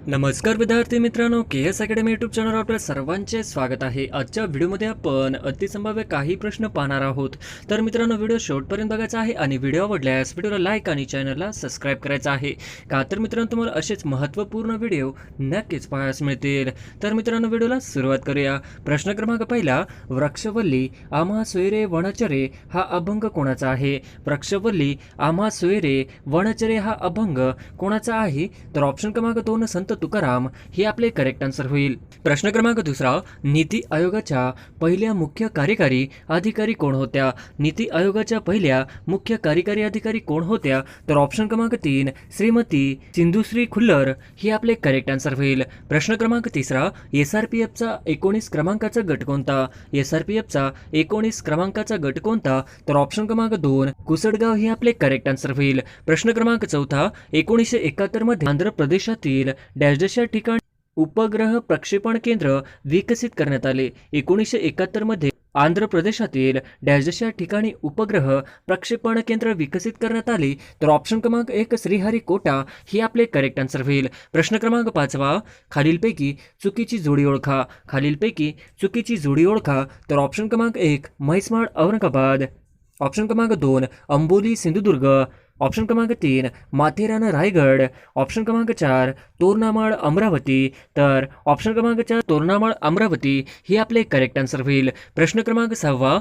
नमस्कार विद्यार्थी मित्रांनो, KS अकॅडमी यूट्यूब चॅनलवर आपल्या सर्वांचे स्वागत आहे। आजच्या व्हिडिओमध्ये आपण अतिसंभाव्य काही प्रश्न पाहणार आहोत। तर मित्रांनो, व्हिडिओ शेवटपर्यंत बघायचा आहे आणि व्हिडिओ आवडल्यास व्हिडिओला लाईक आणि चॅनलला सबस्क्राईब करायचं आहे। का तर मित्रांनो, तुम्हाला असेच महत्त्वपूर्ण व्हिडिओ नक्कीच पाहायला मिळतील। तर मित्रांनो, व्हिडिओला सुरुवात करूया। प्रश्न क्रमांक पहिला, वृक्षवल्ली आम्हा सोयरे वनचरे हा अभंग कोणाचा आहे? वृक्षवल्ली आम्हा सोयरे वनचरे हा अभंग कोणाचा आहे? तर ऑप्शन क्रमांक 2 संत तुकाराम हे आपले करेक्ट आन्सर होईल। प्रश्न क्रमांक दुसरा, नीती आयोगाच्या पहिल्या मुख्य कार्यकारी अधिकारी कोण होत्या? नीती आयोगाच्या पहिल्या मुख्य कार्यकारी अधिकारी कोण होत्या? तर ऑप्शन क्रमांक 3 श्रीमती सिंधुश्री खुल्लर हे आपले करेक्ट आन्सर होईल। प्रश्न क्रमांक तिसरा, SRPFचा 19 क्रमांकाचा गट कोणता? SRPFचा 19 क्रमांकाचा गट कोणता? तर ऑप्शन क्रमांक 2 कुसडगाव हे आपले करेक्ट आन्सर होईल। प्रश्न क्रमांक चौथा, 1971 मध्ये आंध्र प्रदेशातील डॅश या ठिकाणी उपग्रह प्रक्षेपण केंद्र विकसित करण्यात आले। 1971 मध्ये आंध्र प्रदेशातील डॅश या ठिकाणी उपग्रह प्रक्षेपण केंद्र विकसित करण्यात आले। तर ऑप्शन क्रमांक 1 श्रीहरिकोटा हे आपले करेक्ट आन्सर होईल। प्रश्न क्रमांक 5, खालीलपैकी चुकीची जोडी ओळखा। खालीलपैकी चुकीची जोडी ओळखा। तर ऑप्शन क्रमांक 1 म्हैसमाळ औरंगाबाद, ऑप्शन क्रमांक 2 अंबोली सिंधुदुर्ग, ऑप्शन क्रमांक 3 माथेरान रायगड, ऑप्शन क्रमांक 4 तोरणामाळ अमरावती। तर ऑप्शन क्रमांक 4 तोरणामाळ अमरावती हे आपले करेक्ट आन्सर होईल। प्रश्न क्रमांक 6,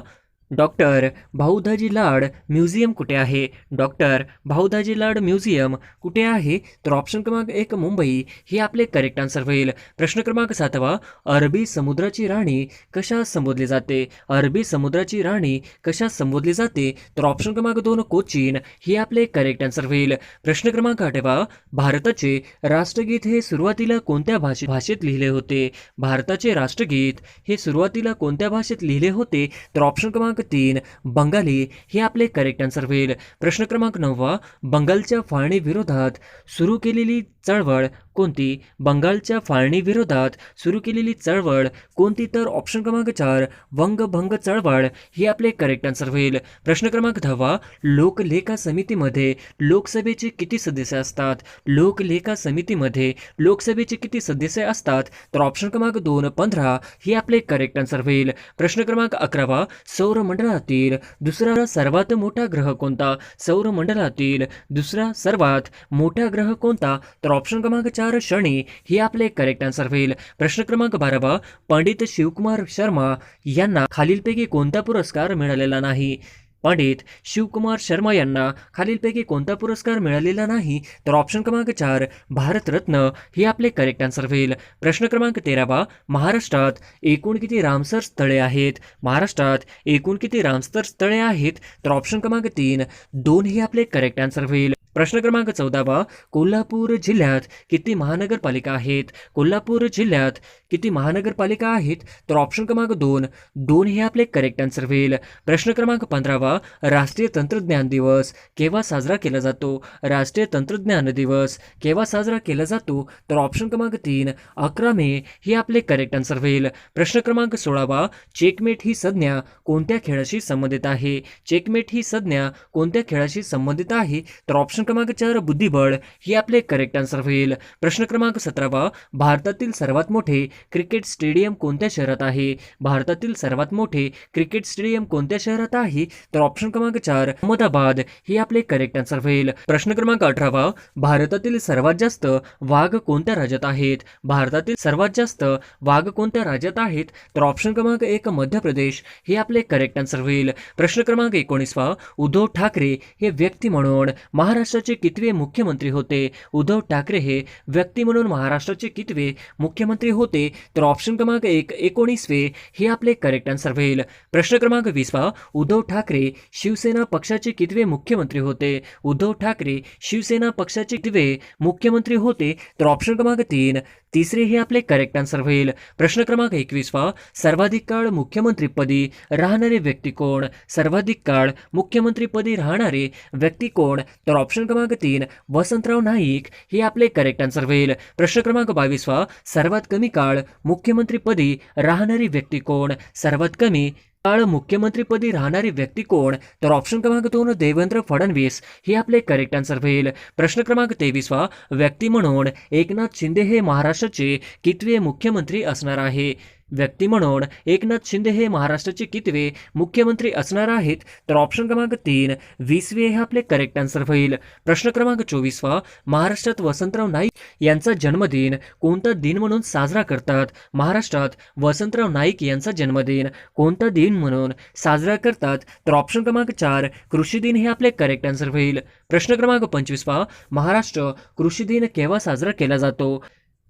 डॉक्टर भाऊदाजी लाड म्युझियम कुठे आहे? डॉक्टर भाऊदाजी लाड म्युझियम कुठे आहे? तर ऑप्शन क्रमांक 1 मुंबई हे आपले करेक्ट आन्सर होईल। प्रश्न क्रमांक 7, अरबी समुद्राची राणी कशा संबोधली जाते? अरबी समुद्राची राणी कशा संबोधली जाते? तर ऑप्शन क्रमांक 2 कोचीन हे आपले करेक्ट आन्सर होईल। प्रश्न क्रमांक 8, भारताचे राष्ट्रगीत हे सुरुवातीला कोणत्या भाषेत लिहिले होते? भारताचे राष्ट्रगीत हे सुरुवातीला कोणत्या भाषेत लिहिले होते? तर ऑप्शन क्रमांक 3 बंगाली हे आपले करेक्ट आन्सर होईल। प्रश्न क्रमांक 9, बंगालच्या फाळणी विरोधात सुरू केलेली चळवळ कोणती? बंगालच्या फाळणी विरोधात सुरू केलेली चळवळ कोणती? तर ऑप्शन क्रमांक 4 वंगभंग चळवळ हे आपले करेक्ट आन्सर होईल। प्रश्न क्रमांक 10, लोकलेखा समितीमध्ये लोकसभेचे किती सदस्य असतात? लोकलेखा समितीमध्ये लोकसभेचे किती सदस्य असतात? तर ऑप्शन क्रमांक 2 15 हे आपले करेक्ट आन्सर होईल। प्रश्न क्रमांक 11, सौरमंडळातील दुसरा सर्वात मोठा ग्रह कोणता? सौरमंडळातील दुसरा सर्वात मोठा ग्रह कोणता? तर ऑप्शन क्रमांक 4 शनी हे आपले करेक्ट आन्सर होईल। प्रश्न क्रमांक 12, पंडित शिवकुमार शर्मा यांना खालीलपैकी कोणता पुरस्कार मिळालेला नाही? पंडित शिवकुमार शर्मा यांना खालीलपैकी कोणता पुरस्कार मिळालेला नाही? तर ऑप्शन क्रमांक 4 भारतरत्न हे आपले करेक्ट आन्सर होईल। प्रश्न क्रमांक 13, महाराष्ट्रात एकूण किती रामसर स्थळे आहेत? महाराष्ट्रात एकूण किती रामसर स्थळे आहेत? तर ऑप्शन क्रमांक 3 2 हे आपले करेक्ट आन्सर होईल। प्रश्न क्रमांक 14, कोल्हापूर जिल्ह्यात किती महानगरपालिका आहेत? कोल्हापूर जिल्ह्यात किती महानगरपालिका आहेत? तर ऑप्शन क्रमांक 2 हे आपले करेक्ट आन्सर होईल। प्रश्न क्रमांक 15, राष्ट्रीय तंत्रज्ञान दिवस केव्हा साजरा केला जातो? राष्ट्रीय तंत्रज्ञान दिवस केव्हा साजरा केला जातो? तर ऑप्शन क्रमांक 3 11 मे हे आपले करेक्ट आन्सर होईल। प्रश्न क्रमांक 16, चेकमेट ही संज्ञा कोणत्या खेळाशी संबंधित आहे? चेकमेट ही संज्ञा कोणत्या खेळाशी संबंधित आहे? तर ऑप्शन क्रमांक 4 बुद्धिबळ हे आपले करेक्ट आन्सर होईल। प्रश्न क्रमांक 17, भारतातील सर्वात मोठे क्रिकेट स्टेडियम कोणत्या शहरात आहे? भारतातील सर्वात मोठे क्रिकेट स्टेडियम कोणत्या शहरात आहे? तर ऑप्शन क्रमांक 4 अहमदाबाद हे आपले करेक्ट आन्सर होईल। प्रश्न क्रमांक 18, भारतातील सर्वात जास्त वाघ कोणत्या राज्यात आहेत? भारतातील सर्वात जास्त वाघ कोणत्या राज्यात आहेत? तर ऑप्शन क्रमांक 1 मध्य प्रदेश हे आपले करेक्ट आन्सर होईल। प्रश्न क्रमांक 19, उद्धव ठाकरे हे व्यक्ती म्हणून महाराष्ट्राचे कितवे मुख्यमंत्री होते? उद्धव ठाकरे हे व्यक्ती म्हणून महाराष्ट्राचे कितवे मुख्यमंत्री होते? तर ऑप्शन क्रमांक 1 19वे हे आपले करेक्ट आन्सर होईल। प्रश्न क्रमांक 20, उद्धव ठाकरे शिवसेना पक्षाचे कितवे मुख्यमंत्री होते? उद्धव ठाकरे शिवसेना पक्षाचे कितवे मुख्यमंत्री होते? तर ऑप्शन क्रमांक 3 तिसरे हे आपले करेक्ट आन्सर होईल। प्रश्न क्रमांक 21, सर्वाधिक काळ मुख्यमंत्रीपदी राहणारे व्यक्ती कोण? सर्वाधिक काळ मुख्यमंत्रीपदी राहणारे व्यक्ती कोण? तर ऑप्शन क्रमांक 3 वसंतराव नाईक हे आपले करेक्ट आन्सर होईल। प्रश्न क्रमांक 22, सर्वात कमी काळ मुख्यमंत्रीपदी राहणारी व्यक्ती कोण? सर्वात कमी काळ मुख्यमंत्रीपदी राहणारी व्यक्ती कोण? तर ऑप्शन क्रमांक 2 देवेंद्र फडणवीस हे आपले करेक्ट आन्सर होईल. प्रश्न क्रमांक 23 व्यक्ती म्हणून एकनाथ शिंदे हे महाराष्ट्राचे कितवे मुख्यमंत्री असणार आहे? व्यक्ती म्हणून एकनाथ शिंदे हे महाराष्ट्राचे कितवे मुख्यमंत्री असणार आहेत? तर ऑप्शन क्रमांक 3 20वे हे आपले करेक्ट आन्सर होईल. प्रश्न क्रमांक 24 महाराष्ट्रात वसंतराव नाईक यांचा जन्मदिन कोणता दिन म्हणून साजरा करतात? महाराष्ट्रात वसंतराव नाईक यांचा जन्मदिन कोणता दिन म्हणून साजरा करतात? तर ऑप्शन क्रमांक 4 कृषी दिन हे आपले करेक्ट आन्सर होईल. प्रश्न क्रमांक 25 महाराष्ट्र कृषी दिन केव्हा साजरा केला जातो?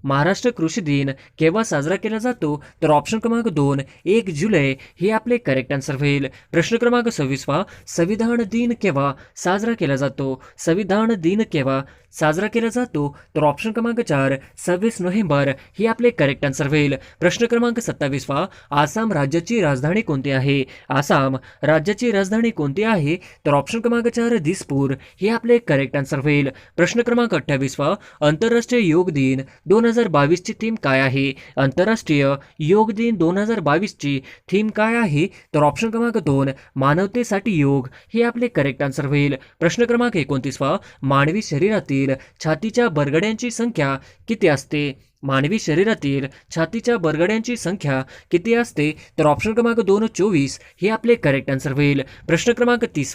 महाराष्ट्र कृषी दिन केव्हा साजरा केला जातो? तर ऑप्शन क्रमांक 2 1 जुलै हे आपले करेक्ट आन्सर होईल. प्रश्न क्रमांक 26 संविधान दिन केव्हा साजरा केला जातो? संविधान दिन केव्हा साजरा केला जातो? तर ऑप्शन क्रमांक 4 26 नोव्हेंबर हे आपले करेक्ट आन्सर होईल. प्रश्न क्रमांक 27 आसाम राज्याची राजधानी कोणती आहे? आसाम राज्याची राजधानी कोणती आहे? तर ऑप्शन क्रमांक 4 दिसपूर हे आपले करेक्ट आन्सर होईल. प्रश्न क्रमांक 28 आंतरराष्ट्रीय योग दिन 2022 ची थीम काय आहे? आंतरराष्ट्रीय योग दिन 2022 ची थीम काय आहे? तर ऑप्शन क्रमांक 2 मानवतेसाठी योग हे आपले करेक्ट आन्सर होईल. प्रश्न क्रमांक 29 मानवी शरीरातील छातीच्या बरगड्यांची संख्या किती असते? मानवी शरीरातील छातीच्या बरगड्यांची संख्या किती असते? तर ऑप्शन क्रमांक 2 24 हे आपले करेक्ट आन्सर होईल. प्रश्न क्रमांक 30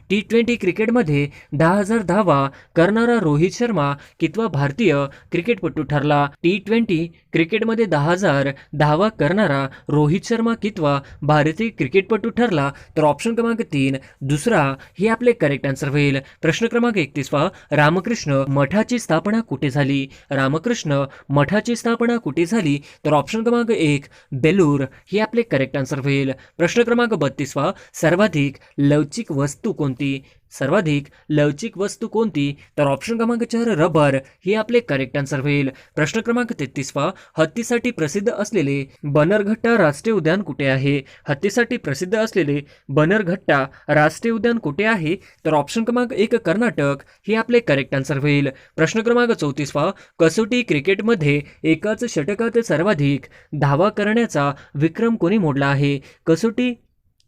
T20 क्रिकेटमध्ये 10,000 धावा करणारा रोहित शर्मा कितवा भारतीय क्रिकेटपटू ठरला? T20 क्रिकेटमध्ये 10,000 धावा करणारा रोहित शर्मा कितवा भारतीय क्रिकेटपटू ठरला? तर ऑप्शन क्रमांक 3 दुसरा हे आपले करेक्ट आन्सर होईल. प्रश्न क्रमांक 31 रामकृष्ण मठाची स्थापना कुठे झाली? रामकृष्ण मठाची स्थापना कुठे झाली? तर ऑप्शन क्रमांक 1 बेलूर हे आपले करेक्ट आन्सर होईल. प्रश्न क्रमांक 32 सर्वाधिक लवचिक वस्तू कोणती? सर्वाधिक लवचिक वस्तू कोणती? तर ऑप्शन क्रमांक 4 रबर हे आपले करेक्ट आन्सर होईल. प्रश्न क्रमांक 33 हत्तीसाठी प्रसिद्ध असलेले बनरघट्टा राष्ट्रीय उद्यान कुठे आहे? हत्तीसाठी प्रसिद्ध असलेले बनरघट्टा राष्ट्रीय उद्यान कुठे आहे? तर ऑप्शन क्रमांक 1 कर्नाटक हे आपले करेक्ट आन्सर होईल. प्रश्न क्रमांक 34 कसोटी क्रिकेटमध्ये एकाच षटकात सर्वाधिक धावा करण्याचा विक्रम कोणी मोडला आहे? कसोटी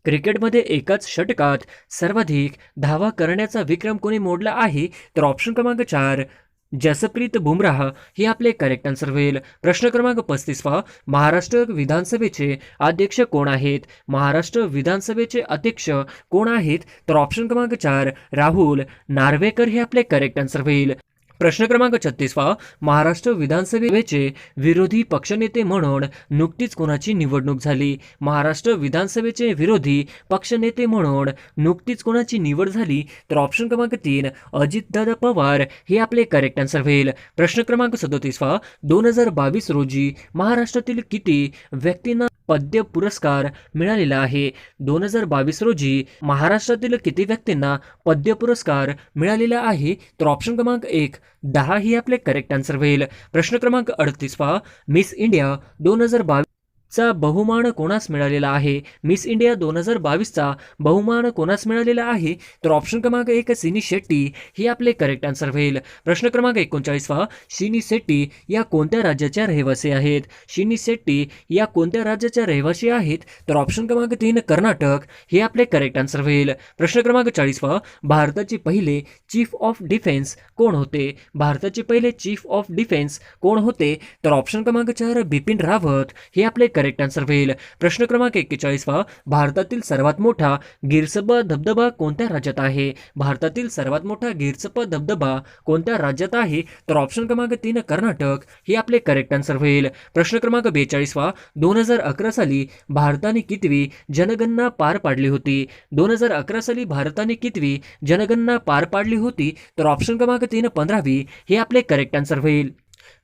क्रिकेटमध्ये एकाच षटकात सर्वाधिक धावा करण्याचा विक्रम कोणी मोडला आहे? तर ऑप्शन क्रमांक 4 जसप्रीत बुमराह हे आपले करेक्ट आन्सर होईल. प्रश्न क्रमांक 35 महाराष्ट्र विधानसभेचे अध्यक्ष कोण आहेत? महाराष्ट्र विधानसभेचे अध्यक्ष कोण आहेत? तर ऑप्शन क्रमांक 4 राहुल नार्वेकर हे आपले करेक्ट आन्सर होईल. प्रश्न क्रमांक 36 महाराष्ट्र विधानसभेचे विरोधी पक्षनेते म्हणून नुकतीच कोणाची निवडणूक झाली? महाराष्ट्र विधानसभेचे विरोधी पक्षनेते म्हणून नुकतीच कोणाची निवड झाली? तर ऑप्शन क्रमांक 3 अजितदादा पवार हे आपले करेक्ट आन्सर होईल. प्रश्न क्रमांक 37 2022 रोजी महाराष्ट्रातील किती व्यक्तींना पद्य पुरस्कार मिळालेला आहे? 2022 रोजी महाराष्ट्रातील किती व्यक्तींना पद्य पुरस्कार मिळालेला आहे? तर ऑप्शन क्रमांक 1 10 ही आपले करेक्ट आन्सर होईल. प्रश्न क्रमांक 38 मिस इंडिया 2022 चा बहुमान कोणास मिळालेला आहे? मिस इंडिया 2022 चा बहुमान कोणास मिळालेला आहे? तर ऑप्शन क्रमांक 1 सिनी शेट्टी हे आपले करेक्ट आन्सर होईल. प्रश्न क्रमांक 39 शिनी शेट्टी या कोणत्या राज्याच्या रहिवासी आहेत? शिनी शेट्टी या कोणत्या राज्याच्या रहिवासी आहेत? तर ऑप्शन क्रमांक 3 कर्नाटक हे आपले करेक्ट आन्सर होईल. प्रश्न क्रमांक 40 भारताचे पहिले चीफ ऑफ डिफेन्स कोण होते? भारताचे पहिले चीफ ऑफ डिफेन्स कोण होते? तर ऑप्शन क्रमांक 4 बिपिन रावत हे आपले करेक्ट आन्सर होईल. प्रश्न क्रमांक 41 भारतातील सर्वात मोठा गिरसबा धबधबा कोणत्या राज्यात आहे? भारतातील सर्वात मोठा गिरसबा धबधबा कोणत्या राज्यात आहे? तर ऑप्शन क्रमांक 3 कर्नाटक हे आपले करेक्ट आन्सर होईल. प्रश्न क्रमांक 42 2011 साली भारताने कितवी जनगणना पार पाडली होती? 2011 साली भारताने कितवी जनगणना पार पाडली होती? तर ऑप्शन क्रमांक 3 15वी हे आपले करेक्ट आन्सर होईल.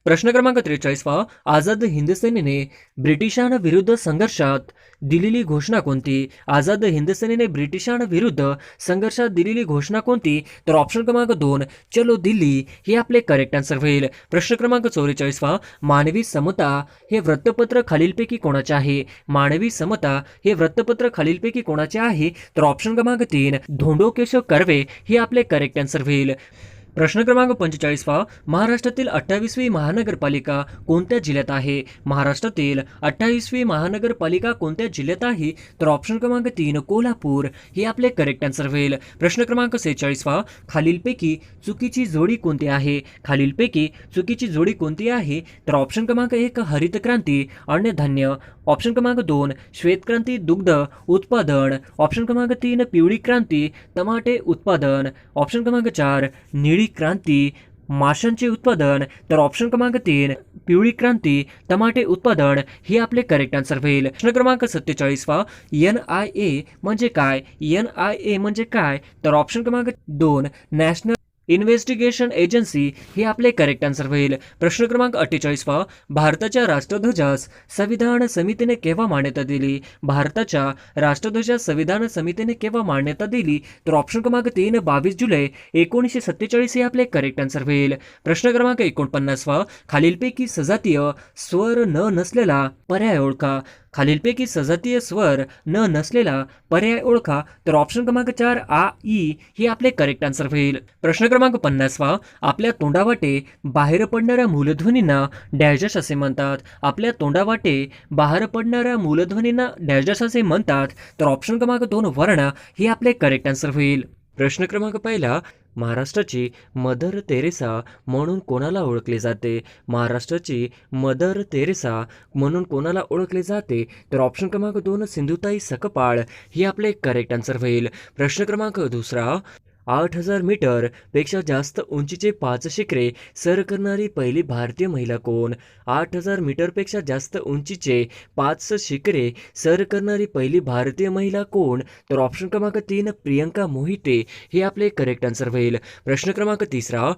प्रश्न क्रमांक 43 आझाद हिंद सेनेने ब्रिटिशांविरुद्ध संघर्षात दिलेली घोषणा कोणती? आझाद हिंद सेनेने ब्रिटिशांविरुद्ध संघर्षात दिलेली घोषणा कोणती? तर ऑप्शन क्रमांक 2 चलो दिल्ली हे आपले करेक्ट आन्सर होईल. प्रश्न क्रमांक 44 मानवी समता हे वृत्तपत्र खालीलपैकी कोणाचे आहे? मानवी समता हे वृत्तपत्र खालीलपैकी कोणाचे आहे? तर ऑप्शन क्रमांक 3 धोंडो केशव कर्वे हे आपले करेक्ट आन्सर होईल. प्रश्न क्रमांक 45 महाराष्ट्रातील 28वी महानगरपालिका कोणत्या जिल्ह्यात आहे? महाराष्ट्रातील 28वी महानगरपालिका कोणत्या जिल्ह्यात आहे? तर ऑप्शन क्रमांक 3 कोल्हापूर हे आपले करेक्ट आन्सर होईल. प्रश्न क्रमांक 46 खालीलपैकी चुकीची जोडी कोणती आहे? खालीलपैकी चुकीची जोडी कोणती आहे? तर ऑप्शन क्रमांक 1 हरित क्रांती अन्नधान्य, ऑप्शन क्रमांक 2 श्वेतक्रांती दुग्ध उत्पादन, ऑप्शन क्रमांक 3 पिवळी क्रांती टमाटे उत्पादन, ऑप्शन क्रमांक 4 निळी क्रांती माशांचे उत्पादन, तर ऑप्शन क्रमांक 3 पिवळी क्रांती टमाटे उत्पादन हे आपले करेक्ट आन्सर होईल. प्रश्न क्रमांक 47 NIA म्हणजे काय? NIA म्हणजे काय? तर ऑप्शन क्रमांक 2 नॅशनल इन्व्हेस्टिगेशन एजन्सी हे आपले करेक्ट आन्सर होईल. प्रश्न क्रमांक 48 भारताच्या राष्ट्रध्वजास संविधान समितीने केव्हा मान्यता दिली? भारताच्या राष्ट्रध्वजास संविधान समितीने केव्हा मान्यता दिली? तर ऑप्शन क्रमांक 3 22 जुलै 1947 हे आपले करेक्ट आन्सर होईल. प्रश्न क्रमांक 49 खालीलपैकी सजातीय स्वर न नसलेला पर्याय ओळखा. खालीलपैकी सजातीय स्वर न नसलेला पर्याय ओळखा. तर ऑप्शन क्रमांक 4 आ ई हे आपले करेक्ट आन्सर होईल. प्रश्न क्रमांक 50 आपल्या तोंडावाटे बाहेर पडणाऱ्या मूलध्वनींना डॅश असे म्हणतात. आपल्या तोंडावाटे बाहेर पडणाऱ्या मूलध्वनींना डॅश असे म्हणतात. तर ऑप्शन क्रमांक 2 वर्ण हे आपले करेक्ट आन्सर होईल. प्रश्न क्रमांक 1 महाराष्ट्राची मदर तेरेसा म्हणून कोणाला ओळखले जाते? महाराष्ट्राची मदर तेरेसा म्हणून कोणाला ओळखले जाते? तर ऑप्शन क्रमांक 2 सिंधुताई सकपाळ ही आपले करेक्ट आन्सर होईल. प्रश्न क्रमांक 2 8000 मीटर पेक्षा जास्त उंचीचे 5 शिखरे सर करणारी पहिली भारतीय महिला कोण? 8000 मीटरपेक्षा जास्त उंचीचे 5 शिखरे सर करणारी पहिली भारतीय महिला कोण? तर ऑप्शन क्रमांक 3 प्रियंका मोहिते हे आपले करेक्ट आन्सर होईल. प्रश्न क्रमांक 3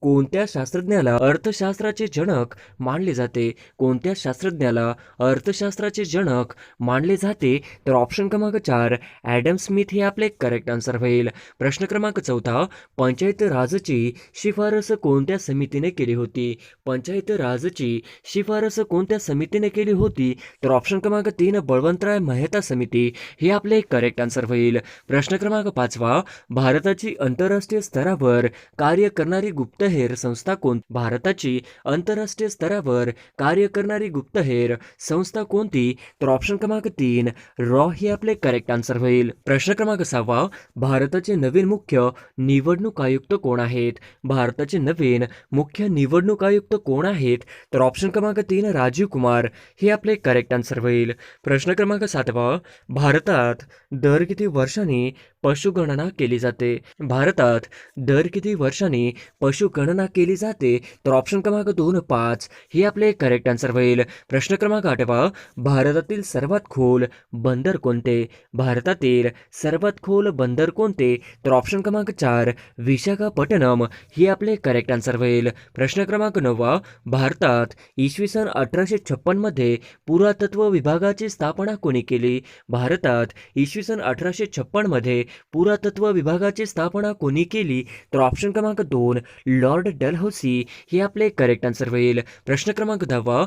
कोणत्या शास्त्रज्ञाला अर्थशास्त्राचे जनक मानले जाते? कोणत्या शास्त्रज्ञाला अर्थशास्त्राचे जनक मानले जाते? तर ऑप्शन क्रमांक 4 ॲडम स्मिथ हे आपले करेक्ट आन्सर होईल. प्रश्न क्रमांक 4 पंचायत राजची शिफारस कोणत्या समितीने केली होती? पंचायत राजची शिफारस कोणत्या समितीने केली होती? तर ऑप्शन क्रमांक 3 बळवंतराय मेहता समिती हे आपले करेक्ट आन्सर होईल. प्रश्न क्रमांक 5 भारताची आंतरराष्ट्रीय स्तरावर कार्य करणारी गुप्तहेर संस्था कोण? भारताची आंतरराष्ट्रीय स्तरावर कार्य करणारी गुप्तहेर संस्था कोणती? तर ऑप्शन क्रमांक 3 रॉ हे आपले करेक्ट आन्सर होईल. प्रश्न क्रमांक 6 भारताचे नवीन मुख्य निवडणूक आयुक्त कोण आहेत? भारताचे नवीन मुख्य निवडणूक आयुक्त कोण आहेत? तर ऑप्शन क्रमांक 3 राजीव कुमार हे आपले करेक्ट आन्सर होईल. प्रश्न क्रमांक 7 भारतात दर किती वर्षांनी पशुगणना केली जाते? भारतात दर किती वर्षांनी पशुगणना केली जाते? तर ऑप्शन क्रमांक 2 5 हे आपले करेक्ट आन्सर होईल. प्रश्न क्रमांक 8 भारतातील सर्वात खोल बंदर कोणते? भारतातील सर्वात खोल बंदर कोणते? तर ऑप्शन क्रमांक 4 विशाखापट्टणम हे आपले करेक्ट आन्सर होईल. प्रश्न क्रमांक 9 भारतात इसवी सन 1856 मध्ये पुरातत्व विभागाची स्थापना कोणी केली? भारतात इसवी सन 1856 मध्ये पुरातत्व विभागाची स्थापना कोणी केली? तर ऑप्शन क्रमांक 2 लॉर्ड डलहौसी हे आपले करेक्ट आन्सर होईल. प्रश्न क्रमांक 10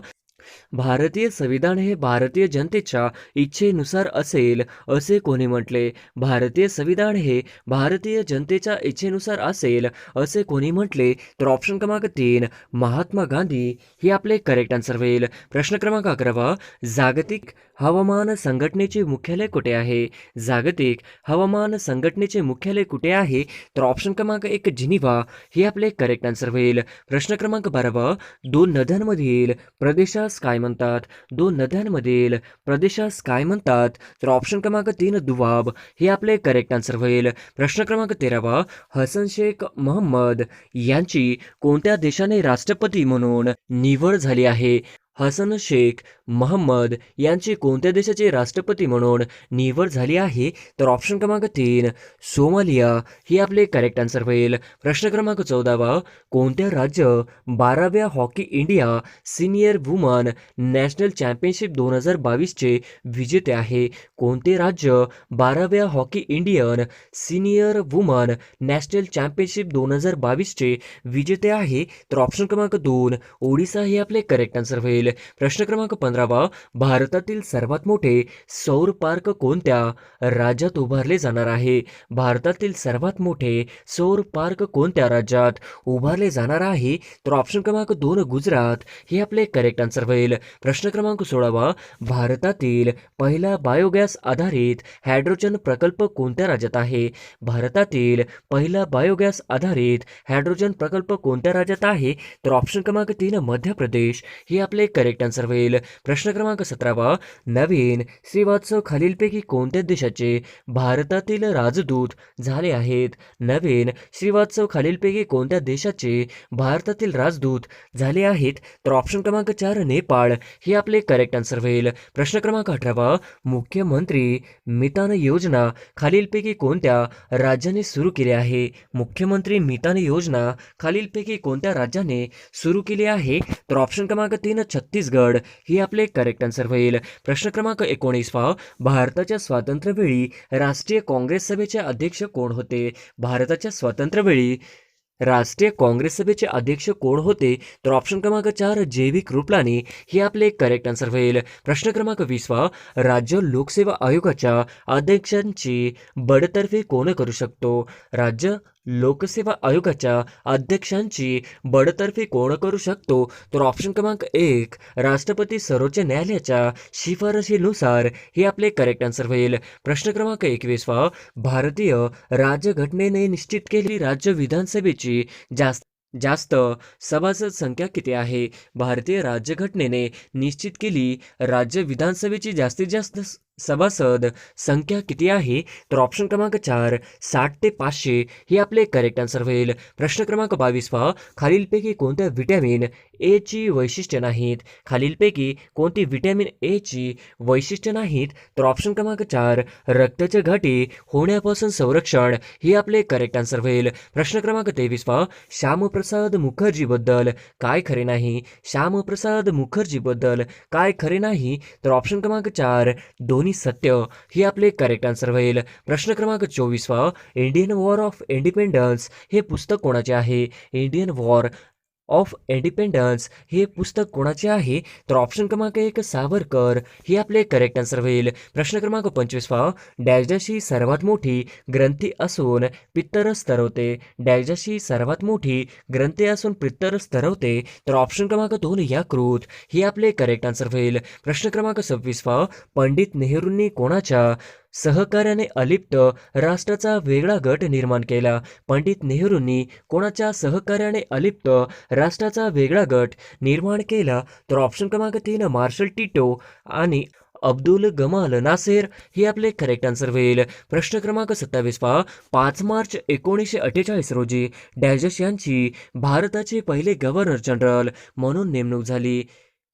भारतीय संविधान हे भारतीय जनतेच्या इच्छेनुसार असेल असे कोणी म्हटले? भारतीय संविधान हे भारतीय जनतेच्या इच्छेनुसार असेल असे कोणी म्हटले? तर ऑप्शन क्रमांक 3 महात्मा गांधी हे आपले करेक्ट आन्सर होईल. प्रश्न क्रमांक 11 जागतिक हवामान संघटनेचे मुख्यालय कुठे आहे? जागतिक हवामान संघटनेचे मुख्यालय कुठे आहे? तर ऑप्शन क्रमांक 1 जिनिव्हा हे आपले करेक्ट आन्सर होईल. प्रश्न क्रमांक 12 दोन नद्यांमधील प्रदेशास काय म्हणतात? दोन नद्यांमधील प्रदेशास काय म्हणतात? तर ऑप्शन क्रमांक 3 दुवाब हे आपले करेक्ट आन्सर होईल. प्रश्न क्रमांक 13 हसन शेख मोहम्मद यांची कोणत्या देशाने राष्ट्रपती म्हणून निवड झाली आहे? हसन शेख मोहम्मद यांची कोणत्या देशाचे राष्ट्रपती म्हणून निवड झाली आहे? तर ऑप्शन क्रमांक 3 सोमालिया ही आपले करेक्ट आन्सर होईल. प्रश्न क्रमांक 14 कोणत्या राज्य 12व्या hockey India senior woman national championship 2022 चे विजेते आहे? कोणते राज्य 12व्या hockey Indian senior woman national championship 2022 चे विजेते आहे? तर ऑप्शन क्रमांक 2 ओडिसा हे आपले करेक्ट आन्सर होईल. प्रश्न क्रमांक 15वा, भारतातील सर्वात मोठे सौर पार्क कोणत्या राज्यात उभारले जाणार आहे? भारतातील सर्वात मोठे सौर पार्क कोणत्या राज्यात उभारले जाणार आहे? तर ऑप्शन क्रमांक 2 गुजरात हे आपले करेक्ट आन्सर होईल. प्रश्न क्रमांक 16वा, भारतातील पहिला बायोगॅस आधारित हायड्रोजन प्रकल्प कोणत्या राज्यात आहे? भारतातील पहिला बायोगॅस आधारित हायड्रोजन प्रकल्प कोणत्या राज्यात आहे? तर ऑप्शन क्रमांक 3 मध्य प्रदेश हे आपले करेक्ट आन्सर होईल. प्रश्न क्रमांक 17वा, नवीन श्रीवास्तव खालीलपैकी कोणत्या देशाचे भारतातील राजदूत झाले आहेत? नवीन श्रीवास्तव खालीलपैकी कोणत्या देशाचे भारतातील राजदूत झाले आहेत? तर ऑप्शन क्रमांक 4 नेपाळ हे आपले करेक्ट आन्सर होईल. प्रश्न क्रमांक 18वा, मुख्यमंत्री मितान योजना खालीलपैकी कोणत्या राज्याने सुरू केली आहे? मुख्यमंत्री मितान योजना खालीलपैकी कोणत्या राज्याने सुरू केली आहे? तर ऑप्शन क्रमांक 3 छत्तीसगड हे आपले करेक्ट आन्सर होईल. प्रश्न क्रमांक 19वा, भारताच्या स्वातंत्र्यवेळी राष्ट्रीय काँग्रेस सभेचे अध्यक्ष कोण होते? भारताच्या स्वातंत्र्यवेळी राष्ट्रीय काँग्रेस सभेचे अध्यक्ष कोण होते? तर ऑप्शन क्रमांक 4 जैविक रुपलानी हे आपले करेक्ट आन्सर होईल. प्रश्न क्रमांक 20वा, राज्य लोकसेवा आयोगाच्या अध्यक्षांची बडतर्फी कोण करू शकतो? राज्य लोकसेवा आयोगाच्या अध्यक्षांची बडतर्फी कोण करू शकतो? तर ऑप्शन क्रमांक 1 राष्ट्रपती सर्वोच्च न्यायालयाच्या शिफारशीनुसार हे आपले करेक्ट आन्सर होईल. प्रश्न क्रमांक 21वा, भारतीय राज्यघटनेने निश्चित केलेली राज्य विधानसभेची जास्त सभासद संख्या किती आहे? भारतीय राज्यघटनेने निश्चित केली राज्य विधानसभेची जास्तीत जास्त सभासद संख्या किती आहे? तर ऑप्शन क्रमांक 4 60 ते 500 हे आपले करेक्ट आन्सर होईल. प्रश्न क्रमांक 22वा, खालीलपैकी कोणत्या व्हिटॅमिन ए ची वैशिष्ट्य नाहीत? खालीलपैकी कोणती व्हिटॅमिन ए ची वैशिष्ट्य नाहीत? तर ऑप्शन क्रमांक 4 रक्ताच्या गाठी होण्यापासून संरक्षण हे आपले करेक्ट आन्सर होईल. प्रश्न क्रमांक 23वा, श्यामप्रसाद मुखर्जीबद्दल काय खरे नाही? श्यामप्रसाद मुखर्जीबद्दल काय खरे नाही? तर ऑप्शन क्रमांक 4 दोन्ही सत्य हे आपले करेक्ट आन्सर होईल. प्रश्न क्रमांक 24वा, इंडियन वॉर ऑफ इंडिपेंडन्स हे पुस्तक कोणाचे आहे? इंडियन वॉर ऑफ इंडिपेंडन्स हे पुस्तक कोणाचे आहे? तर ऑप्शन क्रमांक 1 सावरकर हे आपले करेक्ट आन्सर होईल. प्रश्न क्रमांक 25वा, डॅशची सर्वात मोठी ग्रंथी असून पित्तरस तरवते. डॅशची सर्वात मोठी ग्रंथी असून पित्तरस तरवते. तर ऑप्शन क्रमांक 2 यकृत हे आपले करेक्ट आन्सर होईल. प्रश्न क्रमांक 26वा, पंडित नेहरूंनी कोणाच्या सहकार्याने अलिप्त राष्ट्राचा वेगळा गट निर्माण केला? पंडित नेहरूंनी कोणाच्या सहकार्याने अलिप्त राष्ट्राचा वेगळा गट निर्माण केला? तर ऑप्शन क्रमांक 3 मार्शल टिटो आणि अब्दुल गमाल नासेर हे आपले करेक्ट आन्सर होईल. प्रश्न क्रमांक 27वा, 5 मार्च 1948 रोजी डॅश यांची भारताचे पहिले गव्हर्नर जनरल म्हणून नेमणूक झाली.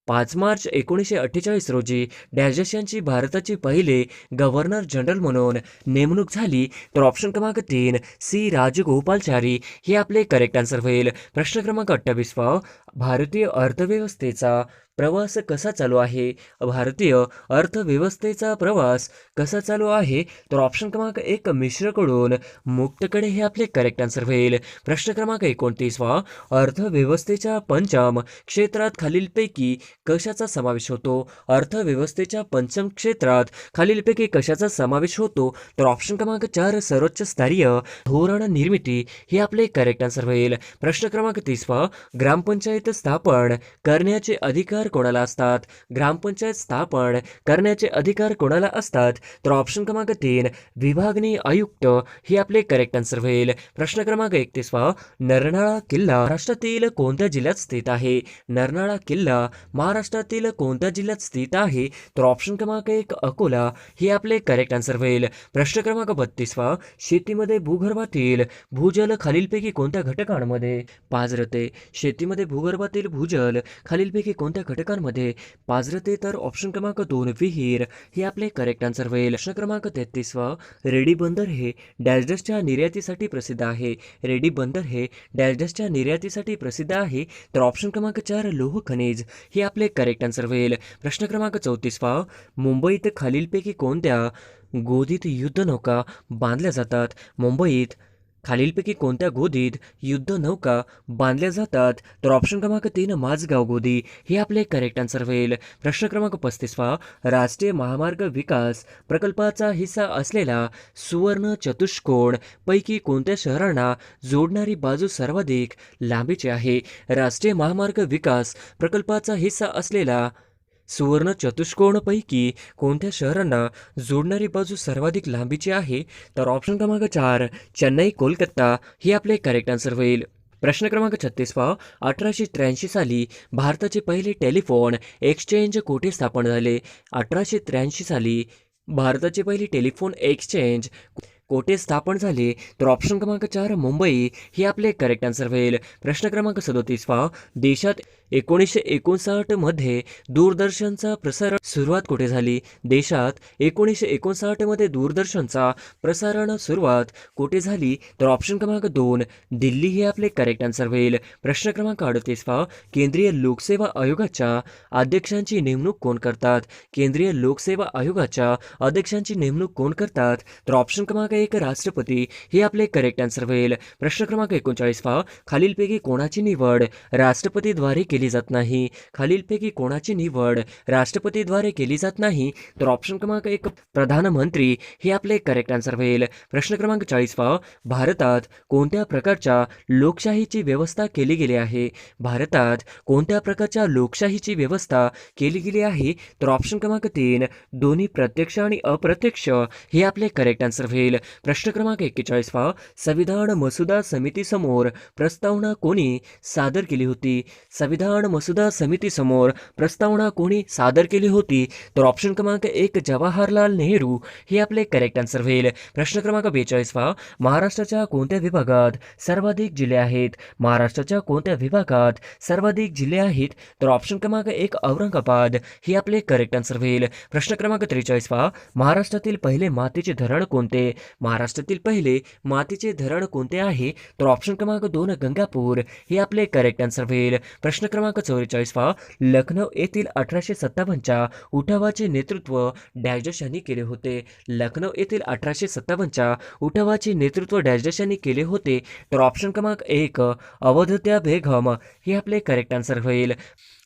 5 मार्च 1948 रोजी डॅश यांची भारताचे पहिले गव्हर्नर जनरल म्हणून नेमणूक झाली. तर ऑप्शन क्रमांक 3 सी राजगोपालचारी हे आपले करेक्ट आन्सर होईल. प्रश्न क्रमांक 28वा, भारतीय अर्थव्यवस्थेचा प्रवास कसा चालू आहे? भारतीय अर्थव्यवस्थेचा प्रवास कसा चालू आहे? तर ऑप्शन क्रमांक 1 मिश्रकडून मुक्तकडे हे आपले करेक्ट आन्सर होईल. प्रश्न क्रमांक 29वा, अर्थव्यवस्थेच्या पंचम क्षेत्रात खालीलपैकी कशाचा समावेश होतो? अर्थव्यवस्थेच्या पंचम क्षेत्रात खालीलपैकी कशाचा समावेश होतो? तर ऑप्शन क्रमांक 4 सर्वोच्च स्तरीय धोरण निर्मिती हे आपले करेक्ट आन्सर होईल. प्रश्न क्रमांक 30वा, ग्रामपंचायत स्थापन करण्याचे अधिकार कोणाला असतात? ग्रामपंचायत स्थापन करण्याचे अधिकार कोणाला असतात? तर ऑप्शन क्रमांक 3 विभागीय आयुक्त हे आपले करेक्ट आन्सर होईल. प्रश्न क्रमांक 31वा, नरनाळा किल्ला महाराष्ट्रातील कोणत्या जिल्ह्यात स्थित आहे? नरनाळा किल्ला महाराष्ट्रातील कोणत्या जिल्ह्यात स्थित आहे? तर ऑप्शन क्रमांक 1 अकोला हे आपले करेक्ट आन्सर होईल. प्रश्न क्रमांक 32वा, शेतीमध्ये भूगर्भातील भूजल खालीलपैकी कोणत्या घटकांमध्ये पाझरते? शेतीमध्ये भूगर्भातील भूजल खालीलपैकी कोणत्या घटकांमध्ये पाझरते? तर ऑप्शन क्रमांक 2 विहीर हे आपले करेक्ट आन्सर होईल. प्रश्न क्रमांक 33वा, रेडी बंदर हे डॅशच्या निर्यातीसाठी प्रसिद्ध आहे. रेडी बंदर हे डॅशच्या निर्यातीसाठी प्रसिद्ध आहे. तर ऑप्शन क्रमांक 4 लोह खनिज हे आपले करेक्ट आन्सर होईल. प्रश्न क्रमांक 34वा, मुंबईत खालीलपैकी कोणत्या गोदीत युद्धनौका बांधल्या जातात? मुंबईत खालीलपैकी कोणत्या गोदीत युद्ध नौका बांधल्या जातात? तर ऑप्शन क्रमांक 3 माझगाव गोदी हे आपले करेक्ट आन्सर होईल. प्रश्न क्रमांक 35 राष्ट्रीय महामार्ग विकास प्रकल्पाचा हिस्सा असलेला सुवर्ण चतुष्कोण पैकी कोणत्या शहरांना जोडणारी बाजू सर्वाधिक लांबीची आहे? राष्ट्रीय महामार्ग विकास प्रकल्पाचा हिस्सा असलेला सुवर्ण चतुष्कोणपैकी कोणत्या शहरांना जोडणारी बाजू सर्वाधिक लांबीची आहे? तर ऑप्शन क्रमांक 4 चेन्नई कोलकाता हे आपले करेक्ट आन्सर होईल. प्रश्न क्रमांक 36 1883 साली भारताचे पहिले टेलिफोन एक्सचेंज कोठे स्थापन झाले? 1883 साली भारताचे पहिले टेलिफोन एक्सचेंज कोठे स्थापन झाले? तर ऑप्शन क्रमांक 4 मुंबई हे आपले करेक्ट आन्सर होईल. प्रश्न क्रमांक 37 देशात 1959 मध्ये दूरदर्शनचा प्रसारण सुरुवात कुठे झाली? देशात 1959 मध्ये दूरदर्शनचा प्रसारण सुरुवात कुठे झाली? तर ऑप्शन क्रमांक 2 दिल्ली हे आपले करेक्ट आन्सर होईल. प्रश्न क्रमांक 38 केंद्रीय लोकसेवा आयोगाच्या अध्यक्षांची नेमणूक कोण करतात? केंद्रीय लोकसेवा आयोगाच्या अध्यक्षांची नेमणूक कोण करतात? तर ऑप्शन क्रमांक 1 राष्ट्रपती हे आपले करेक्ट आन्सर होईल. प्रश्न क्रमांक 39 खालीलपैकी कोणाची निवड राष्ट्रपतीद्वारे केली जात नाही? खालीलपैकी कोणाची निवड राष्ट्रपतीद्वारे केली जात नाही? तर ऑप्शन क्रमांक 1 प्रधानमंत्री हे आपले करेक्ट आन्सर होईल. प्रश्न क्रमांक 40 भारतात कोणत्या प्रकारच्या लोकशाहीची व्यवस्था केली गेली आहे? भारतात कोणत्या प्रकारच्या लोकशाहीची व्यवस्था केली गेली आहे? तर ऑप्शन क्रमांक 3 दोन्ही प्रत्यक्ष आणि अप्रत्यक्ष हे आपले करेक्ट आन्सर होईल. प्रश्न क्रमांक 41 संविधान मसुदा समितीसमोर प्रस्तावना कोणी सादर केली होती? संविधान मसुदा समितीसमोर प्रस्तावना कोणी सादर केली होती? तर ऑप्शन क्रमांक 1 जवाहरलाल नेहरू हे आपले करेक्ट आन्सर होईल. प्रश्न क्रमांक 42 महाराष्ट्राच्या कोणत्या विभागात सर्वाधिक जिल्हे आहेत? महाराष्ट्राच्या कोणत्या विभागात सर्वाधिक जिल्हे आहेत? तर ऑप्शन क्रमांक 1 औरंगाबाद हे आपले करेक्ट आन्सर होईल. प्रश्न क्रमांक 43 महाराष्ट्रातील पहिले मातीचे धरण कोणते? महाराष्ट्रातील पहिले मातीचे धरण कोणते आहे? तर ऑप्शन क्रमांक 2 गंगापूर हे आपले करेक्ट आन्सर होईल. प्रश्न क्रमांक 44 लखनौ येथील 1857च्या उठावाचे नेतृत्व डॅश यांनी केले होते? लखनौ येथील 1857च्या उठावाचे नेतृत्व डॅश यांनी केले होते? तर ऑप्शन क्रमांक 1 अवधूत्या बेगम हे आपले करेक्ट आन्सर होईल.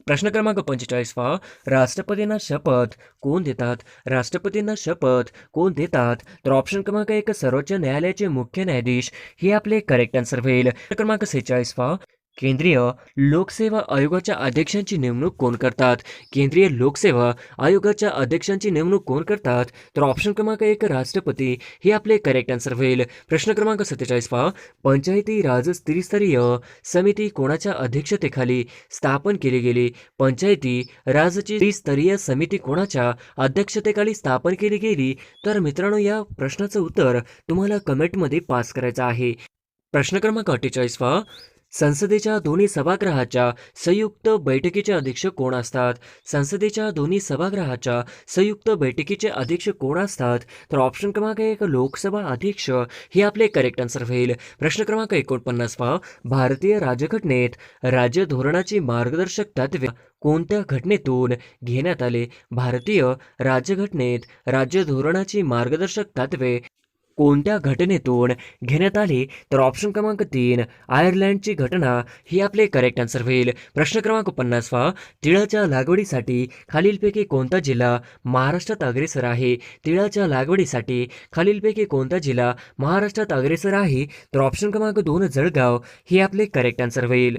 प्रश्न क्रमांक 45 राष्ट्रपतींना शपथ कोण देतात? राष्ट्रपतींना शपथ कोण देतात? तर ऑप्शन क्रमांक 1 सर्वोच्च न्यायालयाचे मुख्य न्यायाधीश हे आपले करेक्ट आन्सर होईल. क्रमांक 46 केंद्रीय लोकसेवा आयोगाच्या अध्यक्षांची नेमणूक कोण करतात? केंद्रीय लोकसेवा आयोगाच्या अध्यक्षांची नेमणूक कोण करतात? तर ऑप्शन क्रमांक 1 राष्ट्रपती हे आपले करेक्ट आन्सर होईल. प्रश्न क्रमांक 47 पंचायती राज त्रिस्तरीय समिती कोणाच्या अध्यक्षतेखाली स्थापन केली गेली? पंचायती राजची त्रिस्तरीय समिती कोणाच्या अध्यक्षतेखाली स्थापन केली गेली? तर मित्रांनो, या प्रश्नाचं उत्तर तुम्हाला कमेंटमध्ये पास करायचं आहे. प्रश्न क्रमांक 48 संसदेच्या दोन्ही सभागृहाच्या संयुक्त बैठकीचे अध्यक्ष कोण असतात? संसदेच्या दोन्ही सभागृहाच्या संयुक्त बैठकीचे अध्यक्ष कोण असतात? तर ऑप्शन क्रमांक 1 लोकसभा अध्यक्ष हे आपले करेक्ट आन्सर होईल. प्रश्न क्रमांक 49 भारतीय राज्यघटनेत राज्य धोरणाची मार्गदर्शक तत्त्वे कोणत्या घटनेतून घेण्यात आले? भारतीय राज्यघटनेत राज्य धोरणाची मार्गदर्शक तत्त्वे कोणत्या घटनेतून घेण्यात आले? तर ऑप्शन क्रमांक 3 आयर्लंडची घटना ही आपले करेक्ट आन्सर होईल. प्रश्न क्रमांक 50 तिळाच्या लागवडीसाठी खालीलपैकी कोणता जिल्हा महाराष्ट्रात अग्रेसर आहे? तिळाच्या लागवडीसाठी खालीलपैकी कोणता जिल्हा महाराष्ट्रात अग्रेसर आहे? तर ऑप्शन क्रमांक 2 जळगाव हे आपले करेक्ट आन्सर होईल.